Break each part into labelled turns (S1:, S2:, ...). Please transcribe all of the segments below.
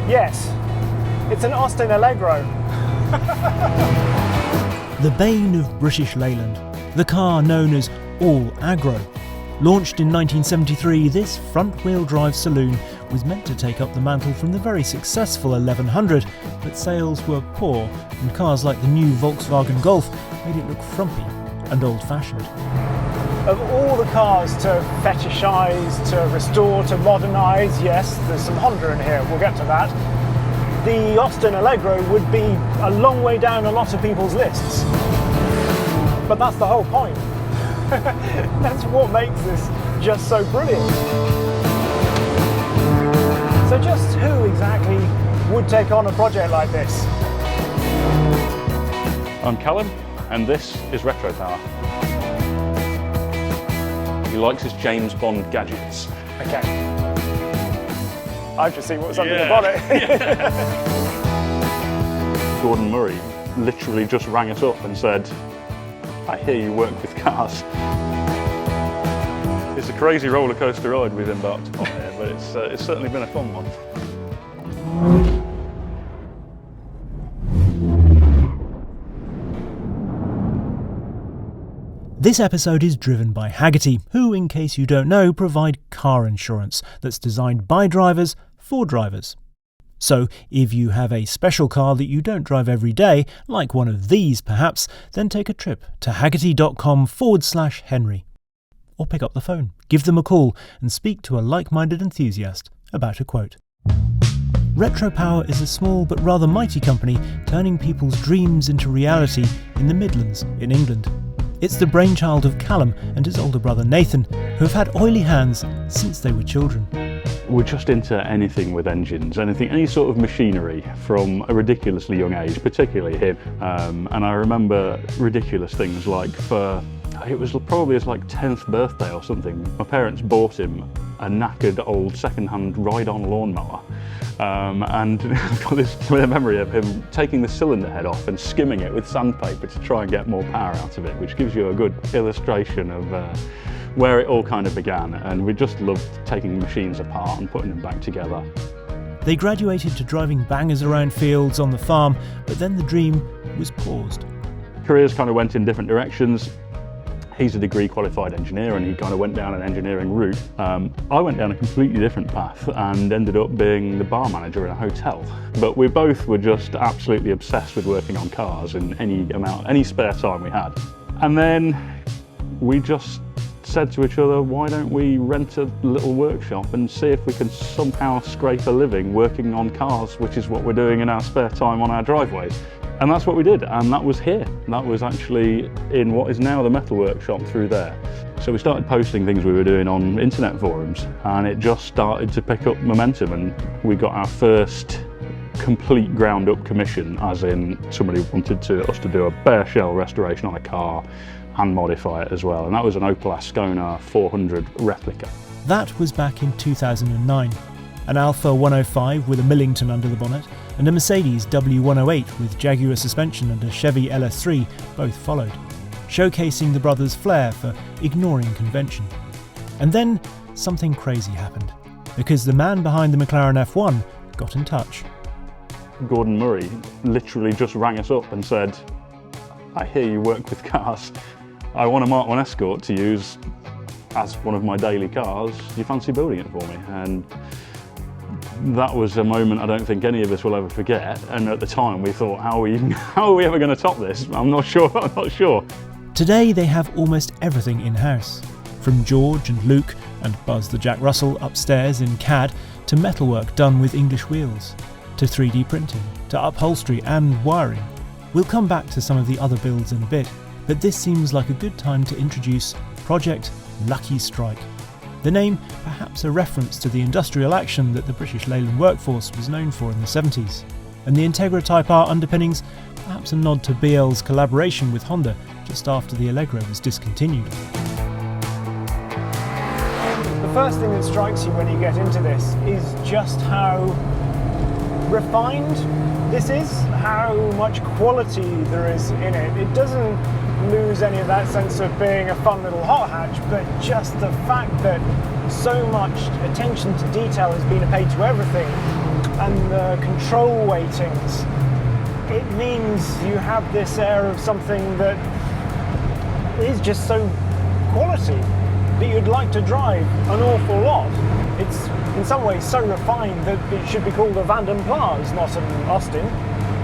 S1: Yes, it's an Austin Allegro.
S2: The bane of British Leyland, the car known as All Agro. Launched in 1973, this front-wheel drive saloon was meant to take up the mantle from the very successful 1100, but sales were poor and cars like the new Volkswagen Golf made it look frumpy and old-fashioned.
S1: Of all the cars to fetishise, to restore, to modernise, yes, there's some Honda in here, we'll get to that. The Austin Allegro would be a long way down a lot of people's lists. But that's the whole point. That's what makes this just so brilliant. So just who exactly would take on a project like this?
S3: I'm Callum, and this is Retropower. He likes his James Bond gadgets.
S1: Okay. I've just seen what was under the bonnet.
S3: Gordon Murray literally just rang us up and said, I hear you work with cars. It's a crazy roller coaster ride we've embarked upon here, but it's certainly been a fun one.
S2: This episode is driven by Hagerty, who, in case you don't know, provide car insurance that's designed by drivers for drivers. So, if you have a special car that you don't drive every day, like one of these perhaps, then take a trip to hagerty.com/Henry. Or pick up the phone, give them a call, and speak to a like-minded enthusiast about a quote. Retropower is a small but rather mighty company turning people's dreams into reality in the Midlands in England. It's the brainchild of Callum and his older brother Nathan, who have had oily hands since they were children.
S3: We're just into anything with engines, any sort of machinery from a ridiculously young age, particularly him. And I remember ridiculous things like it was probably his 10th birthday or something, my parents bought him a knackered old second-hand ride-on lawnmower. And I've got this clear memory of him taking the cylinder head off and skimming it with sandpaper to try and get more power out of it, which gives you a good illustration of where it all kind of began. And we just loved taking machines apart and putting them back together.
S2: They graduated to driving bangers around fields on the farm, but then the dream was paused.
S3: Careers kind of went in different directions. He's a degree qualified engineer and he kind of went down an engineering route. I went down a completely different path and ended up being the bar manager in a hotel. But we both were just absolutely obsessed with working on cars in any spare time we had. And then we just said to each other, why don't we rent a little workshop and see if we can somehow scrape a living working on cars, which is what we're doing in our spare time on our driveways. And that's what we did, and that was here. That was actually in what is now the metal workshop through there. So we started posting things we were doing on internet forums, and it just started to pick up momentum, and we got our first complete ground-up commission, as in somebody wanted us to do a bare shell restoration on a car and modify it as well, and that was an Opel Ascona 400 replica.
S2: That was back in 2009. An Alfa 105 with a Millington under the bonnet, and a Mercedes W108 with Jaguar suspension and a Chevy LS3 both followed, showcasing the brothers' flair for ignoring convention. And then something crazy happened, because the man behind the McLaren F1 got in touch.
S3: Gordon Murray literally just rang us up and said, I hear you work with cars. I want a Mk1 Escort to use as one of my daily cars. Do you fancy building it for me? And that was a moment I don't think any of us will ever forget. And at the time we thought, how are we ever going to top this? I'm not sure.
S2: Today they have almost everything in-house. From George and Luke and Buzz the Jack Russell upstairs in CAD, to metalwork done with English wheels, to 3D printing, to upholstery and wiring. We'll come back to some of the other builds in a bit, but this seems like a good time to introduce Project Lucky Strike. The name perhaps a reference to the industrial action that the British Leyland workforce was known for in the 70s, and the Integra Type R underpinnings perhaps a nod to BL's collaboration with Honda just after the Allegro was discontinued.
S1: The first thing that strikes you when you get into this is just how refined this is, how much quality there is in it. It doesn't lose any of that sense of being a fun little hot hatch, but just the fact that so much attention to detail has been paid to everything, and the control weightings, it means you have this air of something that is just so quality that you'd like to drive an awful lot. It's in some ways so refined that it should be called a Vanden Plas, not an Austin.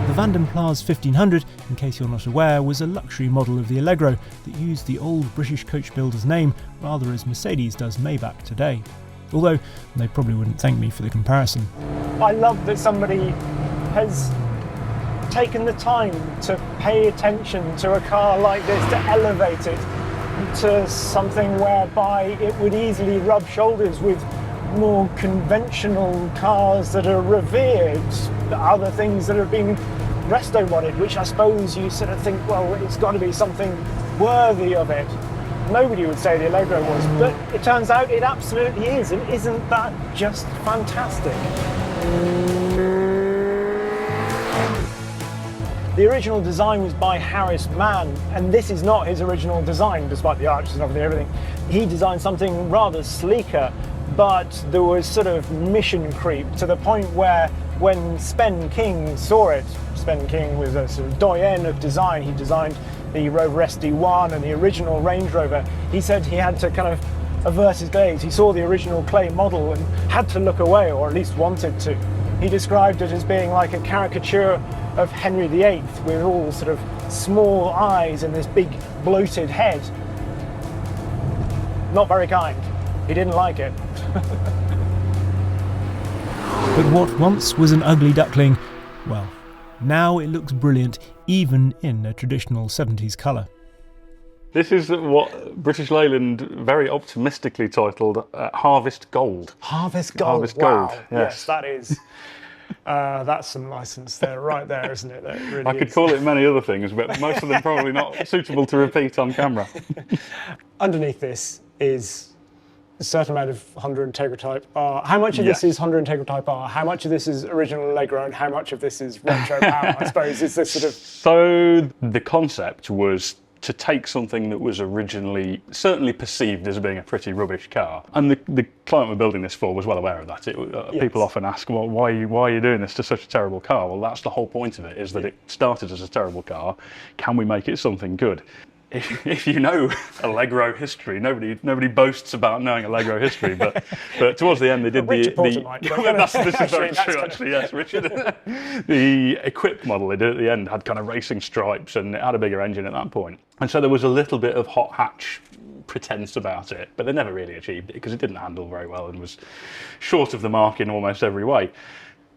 S2: The Vanden Plas 1500, in case you're not aware, was a luxury model of the Allegro that used the old British coach builder's name rather as Mercedes does Maybach today. Although they probably wouldn't thank me for the comparison.
S1: I love that somebody has taken the time to pay attention to a car like this, to elevate it to something whereby it would easily rub shoulders with more conventional cars that are revered, other things that are being resto-modded, which I suppose you sort of think, well, it's got to be something worthy of it. Nobody would say the Allegro was, but it turns out it absolutely is, and isn't that just fantastic? The original design was by Harris Mann, and this is not his original design, despite the arches and everything. He designed something rather sleeker, but there was sort of mission creep to the point where when Spen King saw it, Spen King was a sort of doyen of design. He designed the Rover SD1 and the original Range Rover. He said he had to kind of avert his gaze. He saw the original clay model and had to look away, or at least wanted to. He described it as being like a caricature of Henry VIII with all sort of small eyes and this big bloated head. Not very kind. He didn't like it.
S2: But what once was an ugly duckling, well, now it looks brilliant even in a traditional 70s colour.
S3: This is what British Leyland very optimistically titled Harvest Gold.
S1: Harvest Gold.
S3: Harvest Gold.
S1: Wow.
S3: Yes.
S1: Yes, that is. That's some licence there, right there, isn't it? That really
S3: I could call it many other things, but most of them probably not suitable to repeat on camera.
S1: Underneath this is a certain amount of Honda Integra Type R. How much of this is Honda Integra Type R? How much of this is original Allegro, and how much of this is Retropower? I suppose is this sort of.
S3: So the concept was to take something that was originally certainly perceived as being a pretty rubbish car, and the client we're building this for was well aware of that. People often ask, well, why are you doing this to such a terrible car? Well, that's the whole point of it, is that it started as a terrible car. Can we make it something good? If you know Allegro history, nobody boasts about knowing Allegro history, but towards the end they did
S1: Richard Porter might,
S3: this is very true, actually. Yes, Richard. The equipped model they did at the end had kind of racing stripes, and it had a bigger engine at that point, and so there was a little bit of hot hatch pretense about it, but they never really achieved it because it didn't handle very well and was short of the mark in almost every way.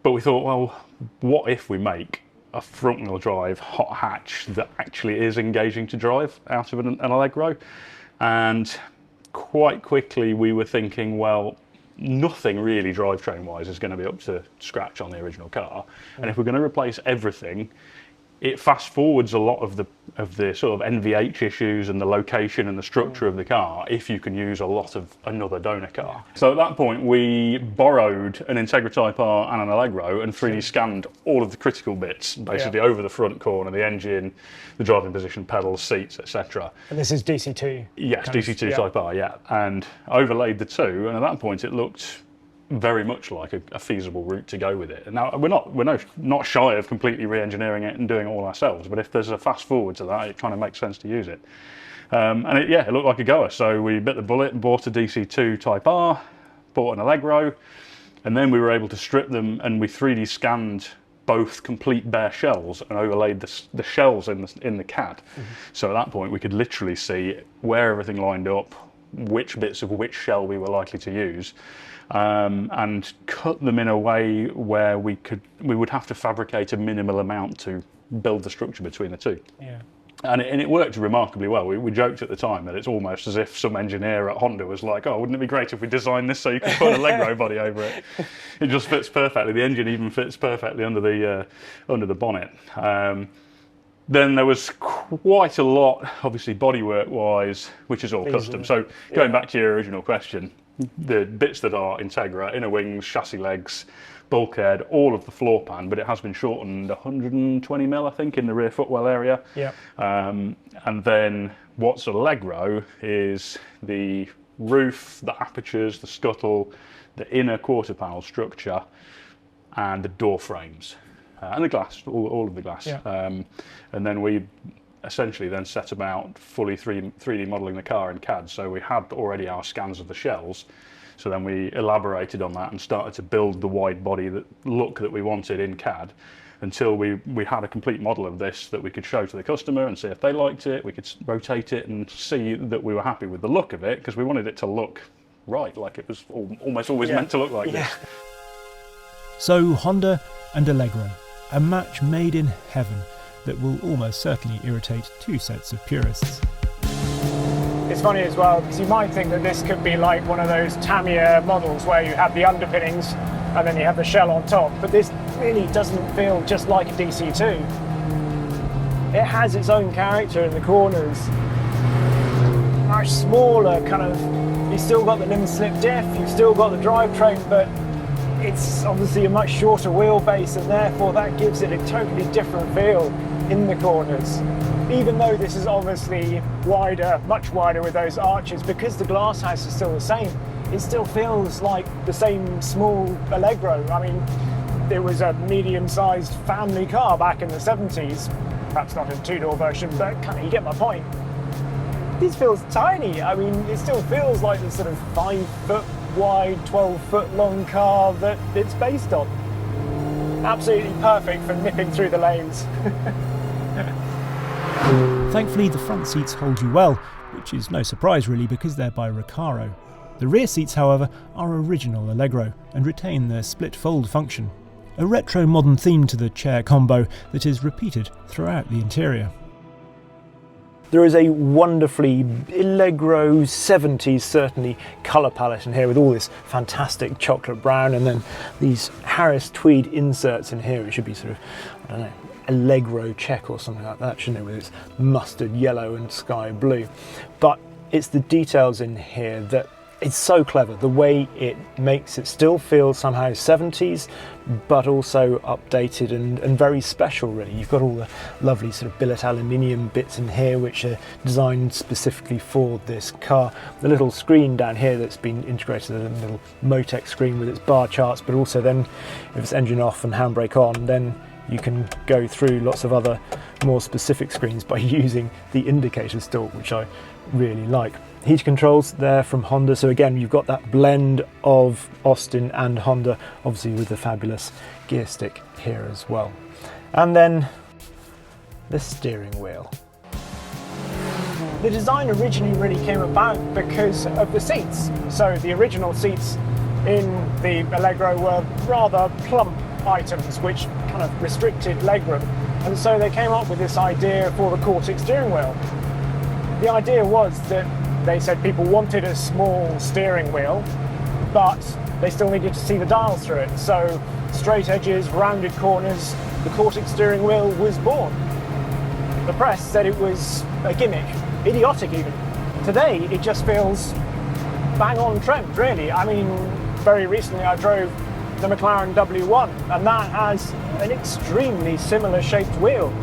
S3: But we thought, well, what if we make a front-wheel drive hot hatch that actually is engaging to drive out of an Allegro? And quite quickly we were thinking, well, nothing really drivetrain-wise is going to be up to scratch on the original car, and if we're going to replace everything, it fast forwards a lot of the sort of NVH issues and the location and the structure of the car if you can use a lot of another donor car. So at that point we borrowed an Integra Type R and an Allegro and 3D scanned all of the critical bits, basically over the front corner, the engine, the driving position, pedals, seats, etc.
S1: And this is DC2?
S3: Yes, DC2 Type R, yeah. And overlaid the two, and at that point it looked very much like a feasible route to go with it. And now we're not shy of completely re-engineering it and doing it all ourselves, but if there's a fast forward to that, it kind of makes sense to use it. And it looked like a goer, so we bit the bullet and bought a DC2 Type R, bought an Allegro, and then we were able to strip them, and we 3D scanned both complete bare shells and overlaid the shells in the CAD. So at that point we could literally see where everything lined up, which bits of which shell we were likely to use, and cut them in a way where we would have to fabricate a minimal amount to build the structure between the two.
S1: Yeah.
S3: And it worked remarkably well. We joked at the time that it's almost as if some engineer at Honda was like, oh, wouldn't it be great if we designed this so you could put an Allegro body over it? It just fits perfectly. The engine even fits perfectly under the bonnet. Then there was quite a lot, obviously bodywork wise, which is all custom. So going back to your original question, the bits that are Integra, inner wings, chassis legs, bulkhead, all of the floor pan, but it has been shortened 120 mil, I think, in the rear footwell area.
S1: Yeah.
S3: And then what's Allegro is the roof, the apertures, the scuttle, the inner quarter panel structure, and the door frames, and the glass, all of the glass.
S1: Yeah.
S3: And then we essentially then set about fully 3D modelling the car in CAD. So we had already our scans of the shells. So then we elaborated on that and started to build the wide body look that we wanted in CAD, until we had a complete model of this that we could show to the customer and see if they liked it. We could rotate it and see that we were happy with the look of it, because we wanted it to look right, like it was almost always meant to look like this.
S2: So Honda and Allegro, a match made in heaven that will almost certainly irritate two sets of purists.
S1: It's funny as well, because you might think that this could be like one of those Tamiya models where you have the underpinnings and then you have the shell on top, but this really doesn't feel just like a DC2. It has its own character in the corners. Much smaller, kind of, you've still got the limb slip diff, you've still got the drivetrain, but it's obviously a much shorter wheelbase, and therefore that gives it a totally different feel in the corners. Even though this is obviously wider, much wider with those arches, because the glass house is still the same, it still feels like the same small Allegro. I mean, it was a medium-sized family car back in the 70s, perhaps not in a two-door version, but kind of, you get my point. This feels tiny. I mean, it still feels like the sort of 5 foot wide, 12 foot long car that it's based on. Absolutely perfect for nipping through the lanes.
S2: Thankfully, the front seats hold you well, which is no surprise really, because they're by Recaro. The rear seats, however, are original Allegro and retain their split fold function, a retro modern theme to the chair combo that is repeated throughout the interior.
S1: There is a wonderfully Allegro 70s certainly colour palette in here, with all this fantastic chocolate brown and then these Harris tweed inserts in here. It should be sort of, I don't know, Allegro check or something like that, shouldn't it, with its mustard yellow and sky blue. But it's the details in here that it's so clever, the way it makes it still feel somehow 70s, but also updated and very special really. You've got all the lovely sort of billet aluminium bits in here which are designed specifically for this car. The little screen down here that's been integrated, a little Motec screen with its bar charts, but also then if it's engine off and handbrake on, then you can go through lots of other more specific screens by using the indicator stalk, which I really like. Heat controls there from Honda, so again you've got that blend of Austin and Honda, obviously with the fabulous gear stick here as well. And then the steering wheel. The design originally really came about because of the seats. So the original seats in the Allegro were rather plump items which kind of restricted legroom, and so they came up with this idea for the Cortex steering wheel. The idea was that they said people wanted a small steering wheel, but they still needed to see the dials through it. So straight edges, rounded corners, the Cortex steering wheel was born. The press said it was a gimmick, idiotic even. Today it just feels bang on trend really. I mean, very recently I drove the McLaren W1, and that has an extremely similar shaped wheel.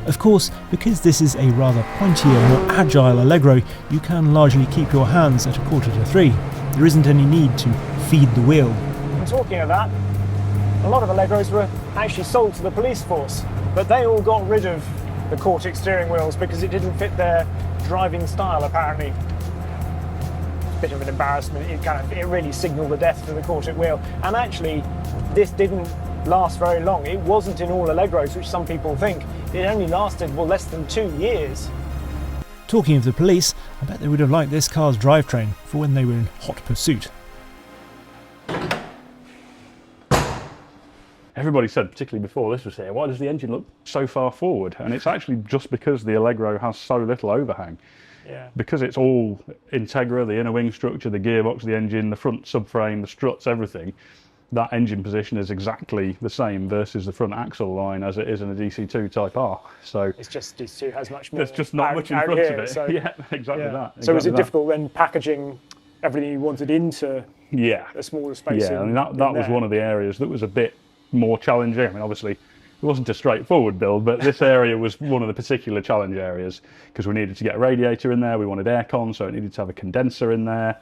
S2: Of course, because this is a rather pointier, more agile Allegro, you can largely keep your hands at 2:45. There isn't any need to feed the wheel.
S1: And talking of that, a lot of Allegros were actually sold to the police force, but they all got rid of the Cortex steering wheels because it didn't fit their driving style apparently. Bit of an embarrassment. It really signalled the death for the Cortex wheel, and actually this didn't last very long. It wasn't in all Allegros, which some people think. It only lasted, well, less than 2 years.
S2: Talking of the police, I bet they would have liked this car's drivetrain for when they were in hot pursuit.
S3: Everybody said, particularly before this was here, why does the engine look so far forward? And it's actually just because the Allegro has so little overhang.
S1: Yeah.
S3: Because it's all Integra, the inner wing structure, the gearbox, the engine, the front subframe, the struts, everything, that engine position is exactly the same versus the front axle line as it is in a DC2 Type R. So
S1: it's just DC2 has much more.
S3: There's just not much in front of it. So, yeah, exactly that.
S1: So is it
S3: that.
S1: difficult when packaging everything you wanted into a smaller space.
S3: Yeah, and that was one of the areas that was a bit more challenging. I mean, obviously, it wasn't a straightforward build, but this area was one of the particular challenge areas because we needed to get a radiator in there, we wanted aircon, so it needed to have a condenser in there.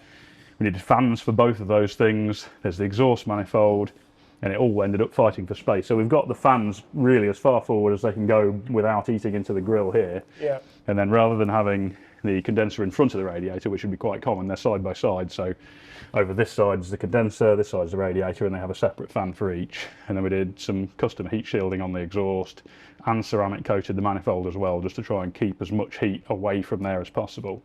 S3: We needed fans for both of those things. There's the exhaust manifold, and it all ended up fighting for space. So we've got the fans really as far forward as they can go without eating into the grille here.
S1: Yeah.
S3: And then rather than having the condenser in front of the radiator, which would be quite common, they're side by side. So over this side is the condenser, this side is the radiator, and they have a separate fan for each. And then we did some custom heat shielding on the exhaust and ceramic coated the manifold as well, just to try and keep as much heat away from there as possible.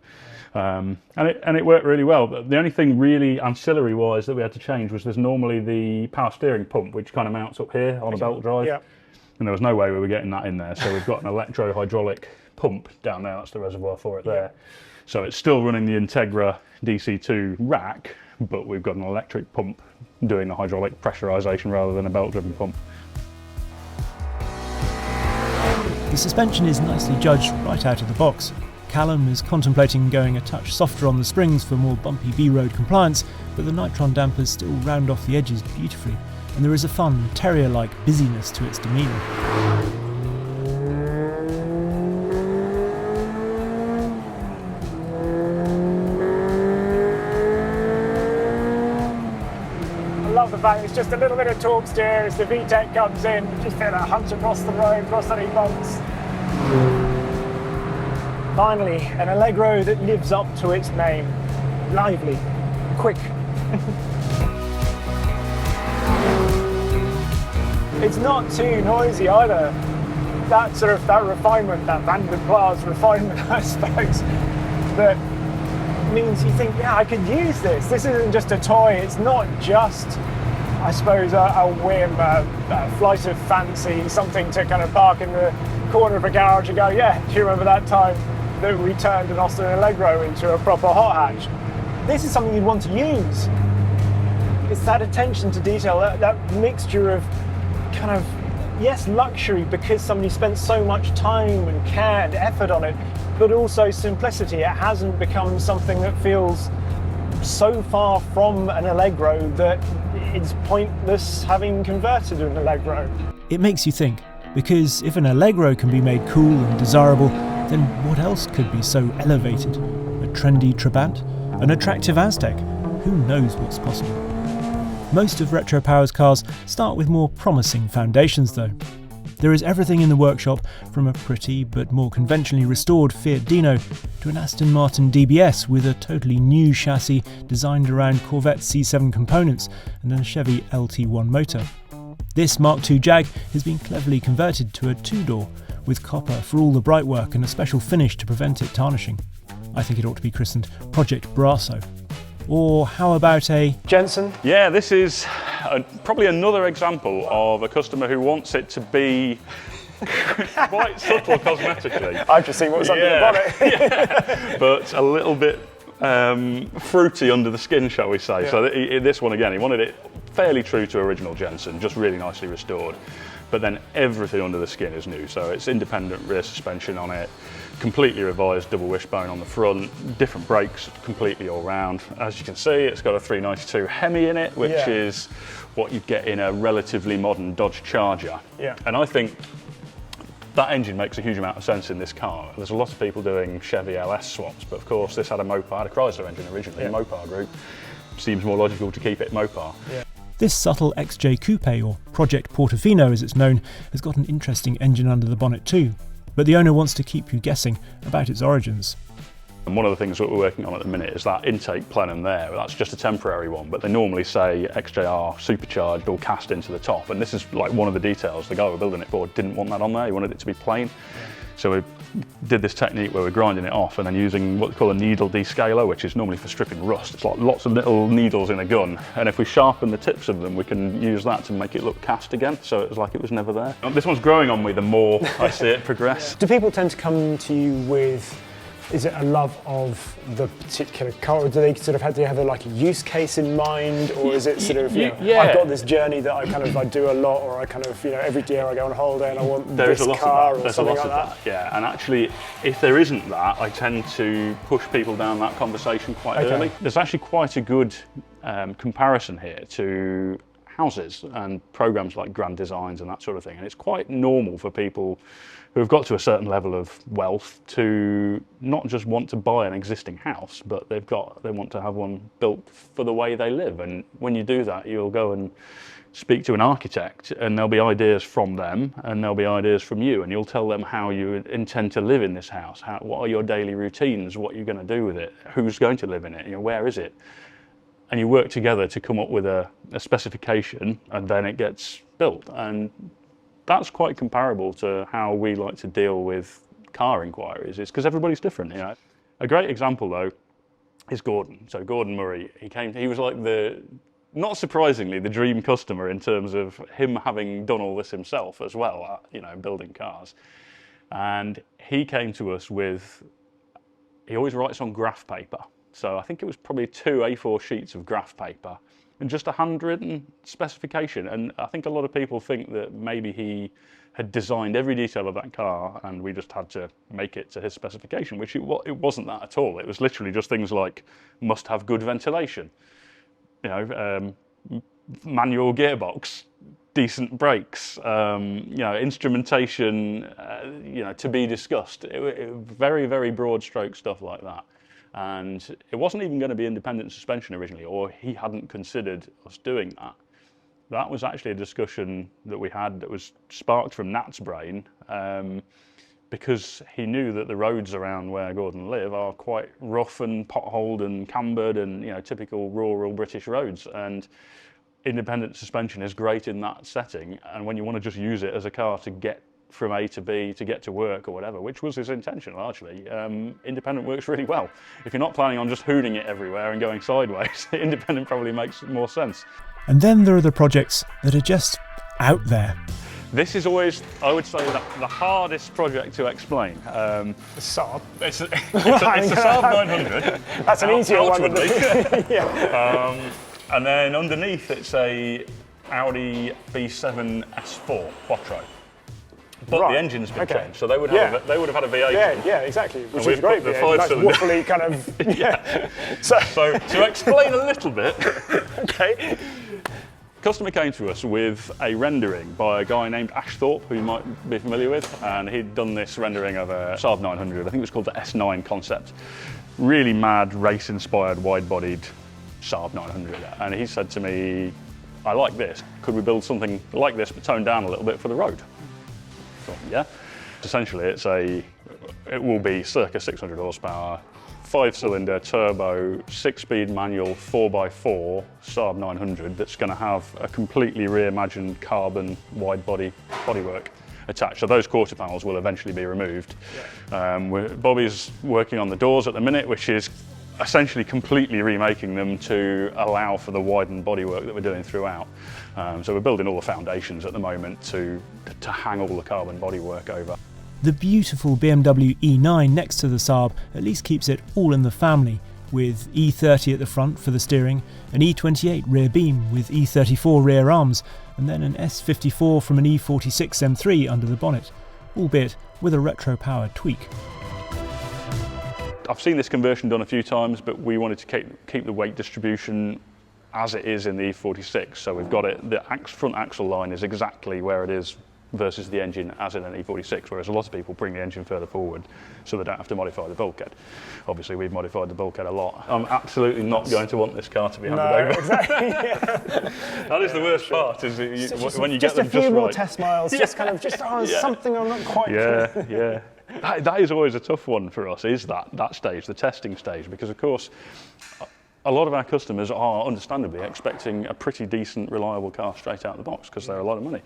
S3: And it worked really well. The only thing really ancillary wise that we had to change was there's normally the power steering pump, which kind of mounts up here on a belt drive.
S1: Yeah.
S3: And there was no way we were getting that in there. So we've got an electro-hydraulic pump down there, that's the reservoir for it there. So it's still running the Integra DC2 rack, but we've got an electric pump doing the hydraulic pressurization rather than a belt-driven pump.
S2: The suspension is nicely judged right out of the box. Callum is contemplating going a touch softer on the springs for more bumpy B-road compliance, but the nitron dampers still round off the edges beautifully, and there is a fun, terrier-like busyness to its demeanour.
S1: I love the fact it's just a little bit of torque steer as the VTEC comes in, just feel that hunt across the road, across any bumps. Finally, an Allegro that lives up to its name. Lively, quick. It's not too noisy either. That refinement, that Van der Plaats refinement, I suppose, that means you think, yeah, I could use this. This isn't just a toy. It's not just, I suppose, a whim, a flight of fancy, something to kind of park in the corner of a garage and go, yeah, do you remember that time that we turned an Austin Allegro into a proper hot hatch? This is something you'd want to use. It's that attention to detail, that mixture of kind of, yes, luxury because somebody spent so much time and care and effort on it, but also simplicity. It hasn't become something that feels so far from an Allegro that it's pointless having converted an Allegro.
S2: It makes you think, because if an Allegro can be made cool and desirable, then what else could be so elevated? A trendy Trabant? An attractive Aztec? Who knows what's possible? Most of Retropower's cars start with more promising foundations though. There is everything in the workshop, from a pretty but more conventionally restored Fiat Dino to an Aston Martin DBS with a totally new chassis designed around Corvette C7 components and a Chevy LT1 motor. This Mark II Jag has been cleverly converted to a two-door, with copper for all the bright work and a special finish to prevent it tarnishing. I think it ought to be christened Project Brasso. Or how about a
S1: Jensen?
S3: Yeah, this is probably another example of a customer who wants it to be quite subtle cosmetically.
S1: I've just seen what was under the bonnet.
S3: Yeah, but a little bit fruity under the skin, shall we say. Yeah. So this one again, he wanted it fairly true to original Jensen, just really nicely restored. But then everything under the skin is new. So it's independent rear suspension on it, completely revised double wishbone on the front, different brakes completely all round. As you can see, it's got a 392 Hemi in it, which is what you'd get in a relatively modern Dodge Charger. Yeah. And I think that engine makes a huge amount of sense in this car. There's a lot of people doing Chevy LS swaps, but of course this had a Mopar, a Chrysler engine originally, Mopar group. Seems more logical to keep it Mopar. Yeah.
S2: This subtle XJ Coupe, or Project Portofino as it's known, has got an interesting engine under the bonnet too, but the owner wants to keep you guessing about its origins.
S3: And one of the things that we're working on at the minute is that intake plenum there. That's just a temporary one, but they normally say XJR supercharged or cast into the top, and this is like one of the details. The guy we're building it for didn't want that on there, he wanted it to be plain. So we did this technique where we're grinding it off and then using what we call a needle descaler, which is normally for stripping rust. It's like lots of little needles in a gun, and if we sharpen the tips of them, we can use that to make it look cast again, so it was like it was never there. This one's growing on me the more I see it progress.
S1: Do people tend to come to you with Is it a love of the particular car, or do they sort of have like a use case in mind, or is it sort of, I've got this journey that I do a lot, or I kind of, every year I go on holiday and I want this car or something like that?
S3: Yeah, and actually, if there isn't that, I tend to push people down that conversation quite early. There's actually quite a good comparison here to houses and programs like Grand Designs and that sort of thing, and it's quite normal for people who have got to a certain level of wealth to not just want to buy an existing house, but they want to have one built for the way they live. And when you do that, you'll go and speak to an architect, and there'll be ideas from them and there'll be ideas from you, and you'll tell them how you intend to live in this house, what are your daily routines, what you're going to do with it, who's going to live in it, where is it. And you work together to come up with a specification, and then it gets built. And that's quite comparable to how we like to deal with car inquiries. It's because everybody's different. A great example though is Gordon. So Gordon Murray, he was like not surprisingly, the dream customer in terms of him having done all this himself as well, building cars. And he came to us he always writes on graph paper. So I think it was probably 2 A4 sheets of graph paper and just a handwritten specification. And I think a lot of people think that maybe he had designed every detail of that car and we just had to make it to his specification, which it wasn't that at all. It was literally just things like must have good ventilation, manual gearbox, decent brakes, instrumentation, to be discussed. Very, very broad stroke stuff like that. And it wasn't even going to be independent suspension originally, or he hadn't considered us doing that. That was actually a discussion that we had that was sparked from Nat's brain, because he knew that the roads around where Gordon live are quite rough and potholed and cambered and typical rural British roads. And independent suspension is great in that setting. And when you want to just use it as a car to get from A to B to get to work or whatever, which was his intention largely, independent works really well. If you're not planning on just hooning it everywhere and going sideways, independent probably makes more sense.
S2: And then there are the projects that are just out there.
S3: This is always, I would say, the hardest project to explain.
S1: The Saab.
S3: It's a Saab 900.
S1: That's an easier one.
S3: Yeah. And then underneath it's a Audi B7 S4 Quattro. But the engine's been changed, so they would have had a V8.
S1: Yeah, exactly. Which is great. Nice waffly kind of. So
S3: to explain a little bit.
S1: Okay.
S3: Customer came to us with a rendering by a guy named Ashthorpe, who you might be familiar with, and he'd done this rendering of a Saab 900. I think it was called the S9 concept. Really mad, race-inspired, wide-bodied Saab 900. And he said to me, "I like this. Could we build something like this, but toned down a little bit for the road?" So, yeah. Essentially, it will be circa 600 horsepower, 5-cylinder turbo, 6-speed manual 4x4 Saab 900 that's going to have a completely reimagined carbon wide body bodywork attached. So those quarter panels will eventually be removed. Bobby's working on the doors at the minute, which is essentially completely remaking them to allow for the widened bodywork that we're doing throughout. So we're building all the foundations at the moment to hang all the carbon bodywork over.
S2: The beautiful BMW E9 next to the Saab at least keeps it all in the family, with E30 at the front for the steering, an E28 rear beam with E34 rear arms, and then an S54 from an E46 M3 under the bonnet, albeit with a Retropower tweak.
S3: I've seen this conversion done a few times, but we wanted to keep the weight distribution as it is in the E46. So we've got it, the front axle line is exactly where it is versus the engine as in an E46, whereas a lot of people bring the engine further forward so they don't have to modify the bulkhead. Obviously, we've modified the bulkhead a lot. I'm absolutely not going to want this car to be handed over.
S1: Exactly.
S3: That is the worst part, is when you get them just right.
S1: Just a few more test miles, something I'm not quite sure.
S3: Yeah. That is always a tough one for us, is that stage, the testing stage, because of course a lot of our customers are understandably expecting a pretty decent, reliable car straight out of the box because they're a lot of money.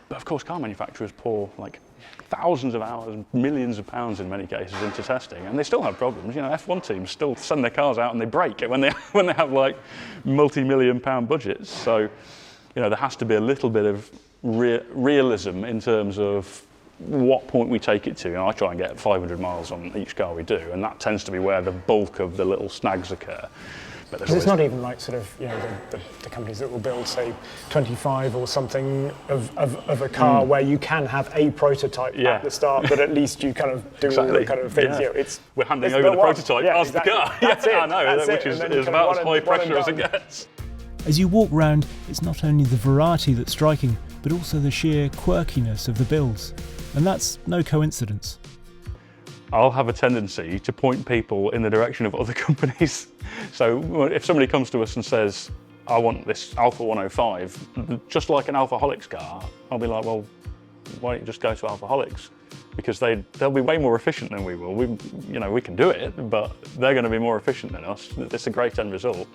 S3: But of course car manufacturers pour like thousands of hours, millions of pounds in many cases into testing, and they still have problems. F1 teams still send their cars out and they break it when they have like multi-million-pound budgets. So there has to be a little bit of realism in terms of what point we take it to. You know, I try and get 500 miles on each car we do, and that tends to be where the bulk of the little snags occur. But
S1: because it's not even like sort of, you know, the companies that will build, say, 25 or something of a car where you can have a prototype at the start, but at least you kind of do all the kind of things.
S3: Yeah.
S1: You know,
S3: we're handing over the prototype as the car.
S1: That's it.
S3: I know, which is about as high pressure as it gets.
S2: As you walk round, it's not only the variety that's striking, but also the sheer quirkiness of the builds. And that's no coincidence.
S3: I'll have a tendency to point people in the direction of other companies. So if somebody comes to us and says, I want this Alpha 105, just like an Alphaholics car, I'll be like, well, why don't you just go to Alphaholics? Because they'll be way more efficient than we will. We can do it, but they're going to be more efficient than us. It's a great end result.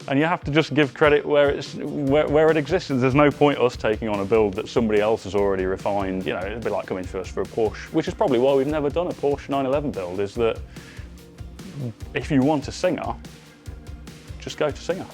S3: And you have to just give credit where it exists. There's no point us taking on a build that somebody else has already refined. You know, it'd be like coming to us for a Porsche, which is probably why we've never done a Porsche 911 build, is that if you want a Singer, just go to Singer.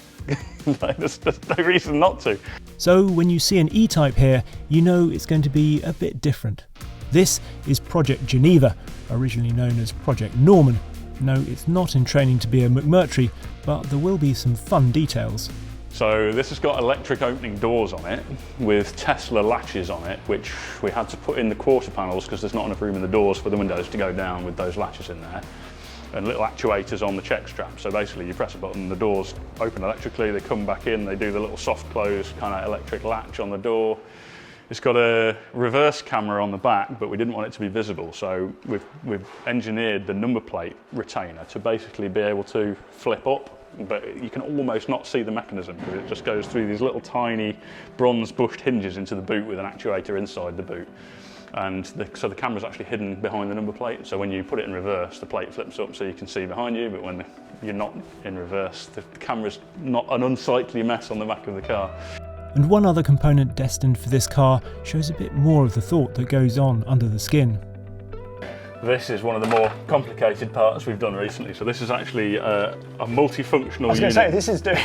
S3: There's no reason not to.
S2: So when you see an E-Type here, you know it's going to be a bit different. This is Project Geneva, originally known as Project Norman. No, it's not in training to be a McMurtry, but there will be some fun details.
S3: So this has got electric opening doors on it with Tesla latches on it, which we had to put in the quarter panels because there's not enough room in the doors for the windows to go down with those latches in there. And little actuators on the check strap. So basically you press a button, the doors open electrically, they come back in, they do the little soft close kind of electric latch on the door. It's got a reverse camera on the back, but we didn't want it to be visible, so we've engineered the number plate retainer to basically be able to flip up, but you can almost not see the mechanism because it just goes through these little tiny bronze bushed hinges into the boot with an actuator inside the boot. And so the camera's actually hidden behind the number plate, so when you put it in reverse, the plate flips up so you can see behind you, but when you're not in reverse, the camera's not an unsightly mess on the back of the car.
S2: And one other component destined for this car shows a bit more of the thought that goes on under the skin.
S3: This is one of the more complicated parts we've done recently. So this is actually a multifunctional unit.
S1: I was going to say, this is doing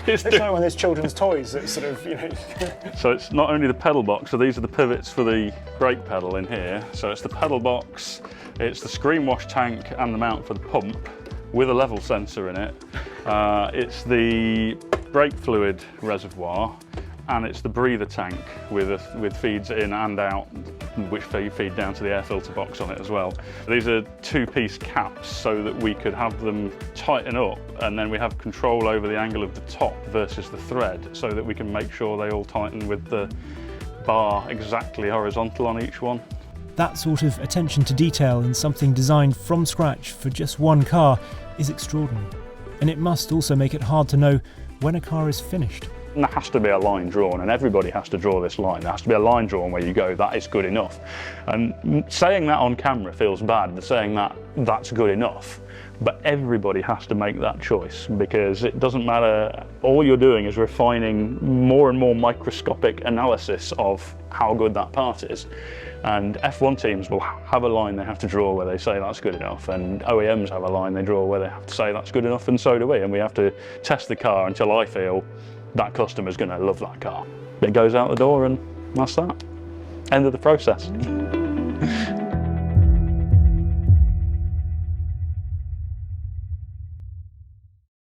S1: it's like one of those children's toys that sort of, you know.
S3: So it's not only the pedal box, so these are the pivots for the brake pedal in here. So it's the pedal box, it's the screen wash tank and the mount for the pump with a level sensor in it. It's the brake fluid reservoir, and it's the breather tank with feeds in and out, which feed down to the air filter box on it as well. These are two-piece caps so that we could have them tighten up, and then we have control over the angle of the top versus the thread so that we can make sure they all tighten with the bar exactly horizontal on each one.
S2: That sort of attention to detail in something designed from scratch for just one car is extraordinary. And it must also make it hard to know when a car is finished.
S3: And there has to be a line drawn, and everybody has to draw this line. There has to be a line drawn where you go, that is good enough. And saying that on camera feels bad, saying that that's good enough. But everybody has to make that choice, because it doesn't matter, all you're doing is refining more and more microscopic analysis of how good that part is. And F1 teams will have a line they have to draw where they say that's good enough, and OEMs have a line they draw where they have to say that's good enough, and so do we. And we have to test the car until I feel that customer's going to love that car. It goes out the door, and that's that. End of the process.